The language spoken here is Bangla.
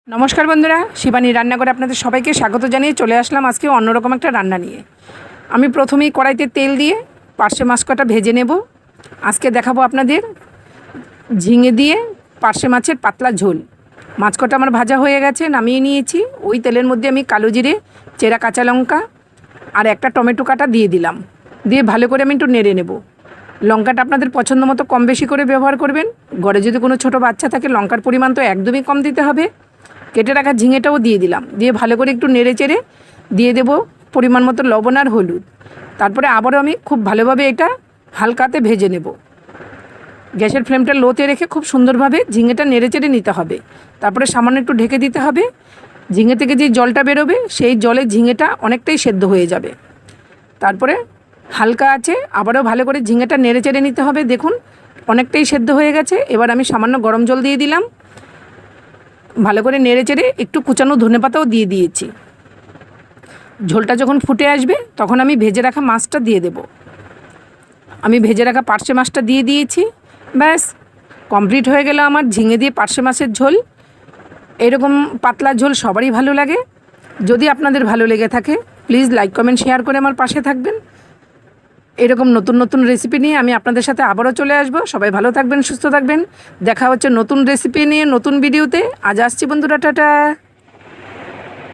নমস্কার বন্ধুরা, শিবানী রান্নাঘরে আপনাদের সবাইকে স্বাগত জানিয়ে চলে আসলাম আজকে অন্যরকম একটা রান্না নিয়ে। আমি প্রথমেই কড়াইতে তেল দিয়ে পার্শে মাছ কটা ভেজে নেব। আজকে দেখাবো আপনাদের ঝিঙে দিয়ে পার্শে মাছের পাতলা ঝোল। মাছ কটা আমার ভাজা হয়ে গেছে, নামিয়ে নিয়েছি। ওই তেলের মধ্যে আমি কালো জিরে, চেরা কাঁচা লঙ্কা আর একটা টমেটো কাটা দিয়ে দিলাম। দিয়ে ভালো করে আমি একটু নেড়ে নেব। লঙ্কাটা আপনাদের পছন্দ মতো কম বেশি করে ব্যবহার করবেন। ঘরে যদি কোনো ছোটো বাচ্চা থাকে লঙ্কার পরিমাণ তো একদমই কম দিতে হবে। কেটে রাখা ঝিঙেটাও দিয়ে দিলাম। দিয়ে ভালো করে একটু নেড়ে চেড়ে দিয়ে দেব পরিমাণ মতো লবণ আর হলুদ। তারপরে আবারও আমি খুব ভালোভাবে এটা হালকাতে ভেজে নেব। গ্যাসের ফ্লেমটা লোতে রেখে খুব সুন্দরভাবে ঝিঙেটা নেড়ে চেড়ে নিতে হবে। তারপরে সামান্য একটু ঢেকে দিতে হবে। ঝিঙে থেকে যে জলটা বেরোবে সেই জলে ঝিঙেটা অনেকটাই সেদ্ধ হয়ে যাবে। তারপরে হালকা আছে আবারও ভালো করে ঝিঙেটা নেড়ে চেড়ে নিতে হবে। দেখুন অনেকটাই সেদ্ধ হয়ে গেছে। এবার আমি সামান্য গরম জল দিয়ে দিলাম। ভালো করে নেড়ে চেড়ে একটু কুচানো ধনেপাতাও দিয়ে দিয়েছি। ঝোলটা যখন ফুটে আসবে তখন আমি ভেজে রাখা মাছটা দিয়ে দেব। আমি ভেজে রাখা পার্শে মাছটা দিয়ে দিয়েছি। ব্যাস কমপ্লিট হয়ে গেল আমার ঝিঙে দিয়ে পার্শে মাছের ঝোল। এরকম পাতলা ঝোল সবারই ভালো লাগে। যদি আপনাদের ভালো লেগে থাকে প্লিজ লাইক কমেন্ট শেয়ার করে আমার পাশে থাকবেন। এরকম নতুন নতুন রেসিপি নিয়ে আমি আপনাদের সাথে আবারও চলে আসব। সবাই ভালো থাকবেন, সুস্থ থাকবেন। দেখা হচ্ছে নতুন রেসিপি নিয়ে নতুন ভিডিওতে। আজ আসছি বন্ধুরা, টাটা।